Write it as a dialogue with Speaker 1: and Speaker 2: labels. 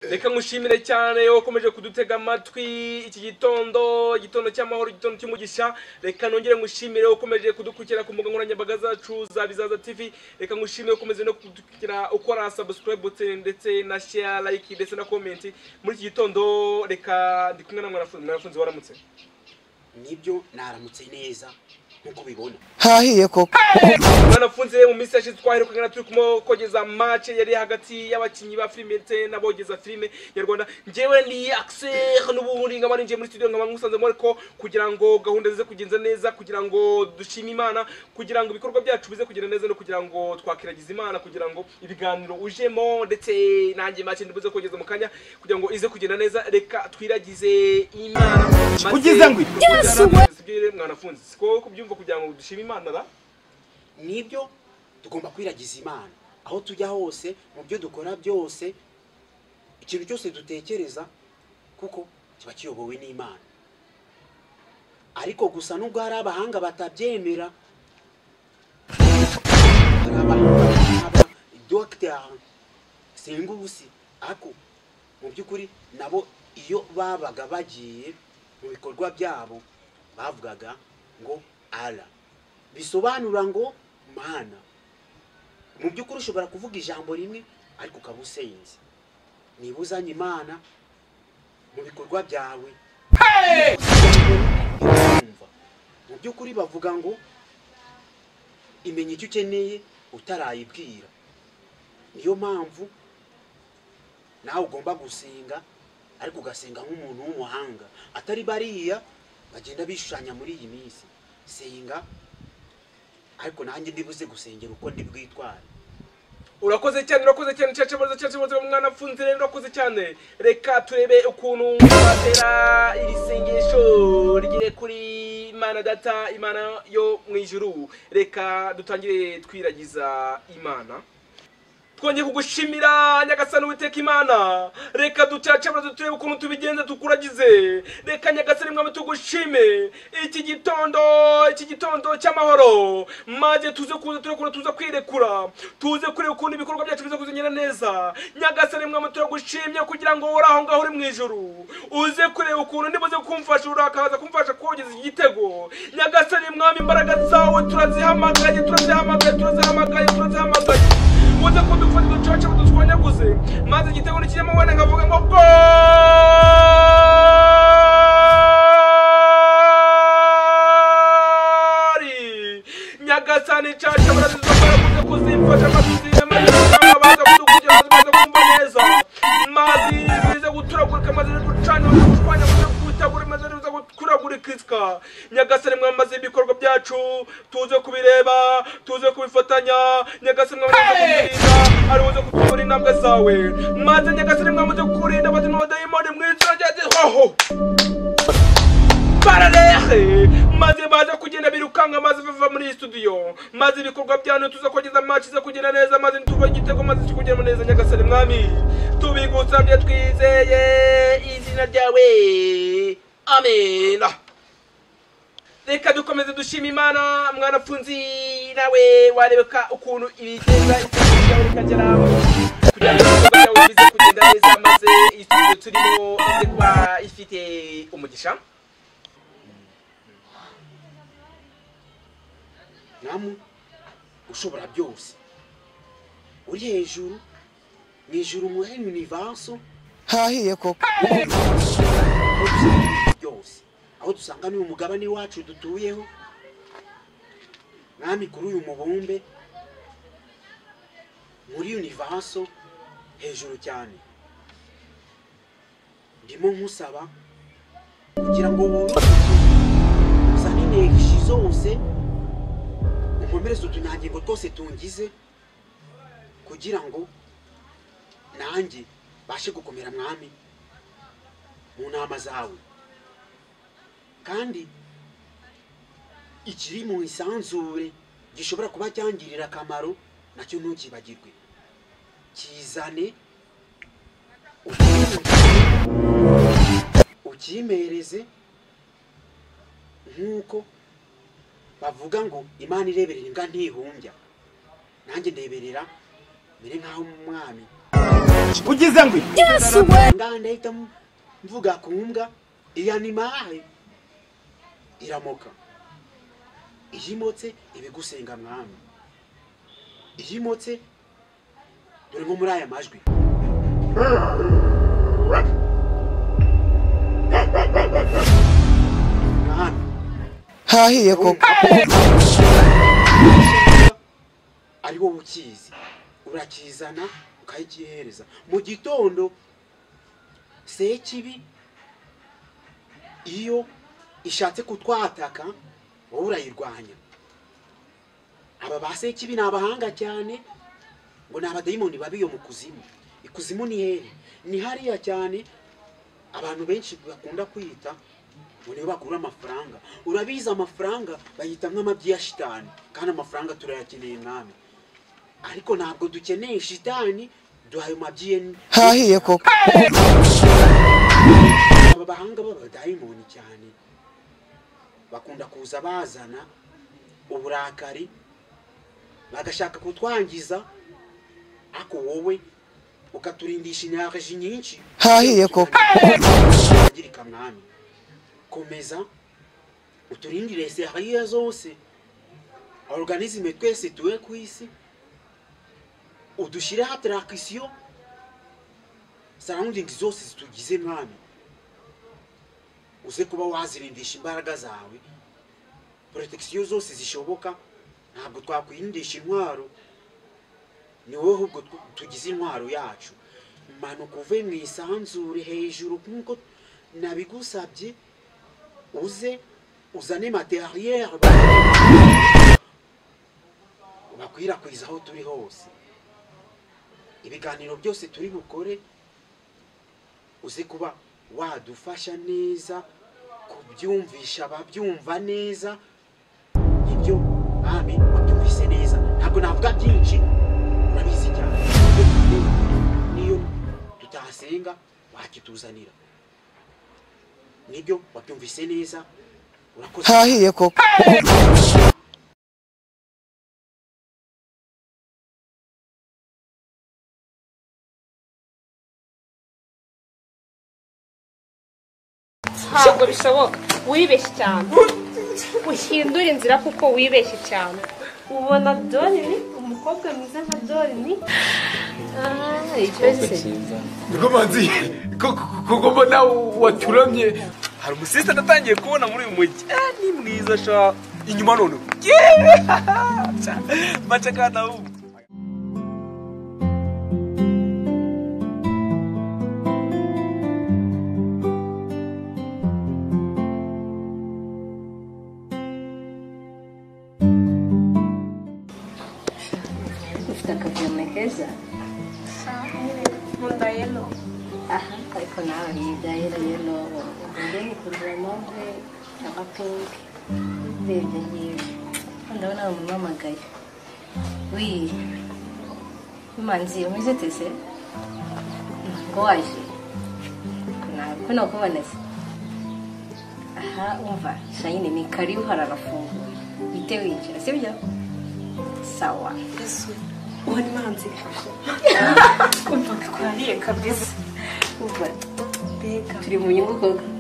Speaker 1: reka ngushimire cyane ukomeje kudutega amatwi iki gitondo cy'amahoro, igitondo cy'umugisha. Reka nongere ngushimire ukomeje kudukurikira ku mbuga nkoranyambaga zacu za Bizaza TV. Reka ngushimire ukomeze no kudukurikira ukora subscribe button ndetse na share, like ndetse na comment muri iki gitondo. Reka ndi kumwe na mwanafunzi waramutse.
Speaker 2: Nibyo naramutse neza nkuko bibona
Speaker 3: hahiye koko
Speaker 1: mwanafunzi mu minsi yashize twaherukana turi kugeza match yari hagati y'abakinyi ba filime ndetse n'abogeza filime nyarwanda. Njewe ni Axel n'ubundi ngaba ninje muri studio ngaba ngusanze muri ko kugira ngo gahunda zize kugenza neza, kugira ngo dushime Imana, kugira ngo ibikorwa byacu bize kugenda neza no kugira ngo twakiragiza Imana, kugira ngo ibiganiro ujemo ndetse nanjye match ndibuze kugeza mu kanya kugira ngo ize kugenda neza. Reka twiragize Imana
Speaker 3: kugize ngo
Speaker 1: sibire mwanafunzi siko kubyumva kugira ngo dushime Imana ra.
Speaker 2: nibyo tugomba kwiragiza Imana aho tujya hose, mu byo dukora byose, ikintu cyose dutekereza, kuko kiba kiyobowe n'Imana. Ariko gusa nubwo hari abahanga batabyemera, Dr. Sengubusi, ako mu by'ukuri nabo iyo babaga bagiye mu bikorwa byabo bavugaga ngo Allah, bisobanura ngo Mana. Mu by'ukuri ushobora kuvuga ijambo rimwe ariko ukabusenze. Niba uzanye Imana mu bikorwa byawe, mu by'ukuri bavuga ngo imenya icyo ukeneye utarayibwira. Niyo mpamvu nawe ugomba gusenga, ariko ugasenga nk'umuntu w'umuhanga, atari bariya bagenda bishushanya muri iyi minsi. Senga ariko nanjye ndibuze gusengera uko ndibwitware.
Speaker 1: Urakoze cyane cyacabaza mwana funze rero urakoze cyane. Reka turebe ukuntu batera iri sengesho rigire kuri Imana Data, Imana yo mu ijuru. Reka dutangire twiragiza Imana. Twongeye kugushimira Nyagasani Uwiteka Imana. Reka ducacabaza turebe ukuntu tubigenza tukuragize. Reka Nyagasani mwami tugushime iki gitondo cy'amahoro, maze tuze kuza turekura, tuza kwirekura, tuze kureba ukuntu ibikorwa byacu biza kuzengera neza. Nyagasani mwami turagushimye kugira ngo uraho ngaho uri mu ijuru, uze kureba ukuntu ndibuze kumfasha, urakaza kumfasha kogeza igitego. Nyagasani mwami imbaraga zawe turazihamagaye uze kudufata ducaca budutwanyaguze, maze igitego nikijyamo wene nkavuga ngo gol. Nyagasani caca barazizokora kuze kuzimfasha mazizihema baza kudukugira maze kumva neza, maze bize guturagurika, maze ducana gutwanya gutagura, maze bize gukuragurika. Nyagasani mwamaze ibikorwa byacu tuze kubireba, tuze kubifatanya. Nyagasani mwamaze kubirinda, ari uze kutubura intambwe zawe, maze Nyagasani mwamaze kurinda abatima b'abadayimoni mu izina rya Yesu. Bararehe maze baza kugenda birukanga, maze biva muri studio, maze ibikorwa byano tuza kugeza match zo kugenda neza, maze nituba igitego, maze kugenda neza. Nyagasani mwami tubigusabye twizeye izina ryawe, amen. Reka dukomeze dushima Imana. Mwanafunzi nawe warebeka ukuntu ibigenza icyo rikagera kugira ngo ibikorwa bize kugenda neza, maze studio turimo ize kuba ifite umugisha.
Speaker 2: Namu ushobora byose, uri hejuru mu ijuru mu universe,
Speaker 3: hahiye koko
Speaker 2: byose aho dusanga ni umugabane wacu dutuyeho. Mwami kuri uyu mubumbe muri universe hejuru cyane, ndimo nkusaba kugira ngo uzane intego zose, ukomereze utunyangingo twose tungize, kugira ngo nanjye bashe gukomera mwami mu nama zawe. Kandi ikiri mu isanzure gishobora kuba cyangirira akamaro nacyo ntukibagirwe, kizane ukimereze, nk'uko bavuga ngo Imana ireberera imbwa ntihumbya, nanjye ndeberera mbere nk'aho umwami
Speaker 3: ugize ngo
Speaker 2: ndahita mvuga ku mbwa iyi animale iramoka ijimotse ibigusenga mwami ijimotse dore nko muri aya majwi
Speaker 3: hahiye koko
Speaker 2: ari wowe ukizi urakizana ukayigihereza mu gitondo Sekibi iyo ishatse kutwataka wowe urayirwanya aba ba Sekibi ni abahanga cyane ngo ni abadayimoni babiyo mu kuzimu ikuzimu ni hehe ni hariya cyane abantu benshi bakunda kwita ngo niyo bakura amafaranga urabiza amafaranga bayita nk'amabyi ya shitani kandi amafaranga turayakeneye mwami ariko ntabwo dukeneye shitani duhaye mabyi
Speaker 3: hahiye koko
Speaker 2: aba bahanga b'abadayimoni cyane bakunda kuza bazana uburakari bagashaka kutwangiza ako wowe ukaturindisha inyaji nyinshi
Speaker 3: hahiye koko
Speaker 2: girika mwami komeza uturindire seriya zose organisme twese tuwe ku isi udushire attraction surrounding zose zitugize mwami uze kuba wazirindisha imbaraga zawe protection zose zishoboka ntabwo twakwindisha intwaro ni wowe ahubwo tugize intwaro yacu manuka uve mu isanzure hejuru nkuko nabigusabye uze uzane materiel bakwirakwiza aho turi hose ibiganiro byose turi bukore uze kuba wadufasha neza kubyumvisha ababyumva neza ibyo mwami wabyumvise neza ntabwo navuga byinshi urabizi cyane niyo tutahasenga wakituzanira nibyo wabyumvise neza urakoze
Speaker 3: hahiye koko
Speaker 4: ntabwo bishoboka wibeshye cyane uhindura inzira kuko wibeshye cyane ubona Dorine umukobwa mwiza nka Dorine ikibazo cyiza
Speaker 1: Ngomanzi koko mbona waturamye hari umusista natangiye kubona muri uyu mujyi ni mwiza sha inyuma none macha kana ubu
Speaker 4: Keza.
Speaker 5: Nkunda yellow.
Speaker 4: Aha, ariko nawe yiga yellow. Ndende kurura move cyangwa pink. Ndebye ngiye. Ndabona umumamagaye. Oui. Manzi, umeze tese? Ngo waje. Kuna kuboneza. Aha, umva, shayine ni karibu hararafunguye. Bite winjira, sibyo? Sawa.
Speaker 5: Yesu. Wani manzi. Umva kwariye kabisa.
Speaker 4: Uva. Turi mu nyungu koko.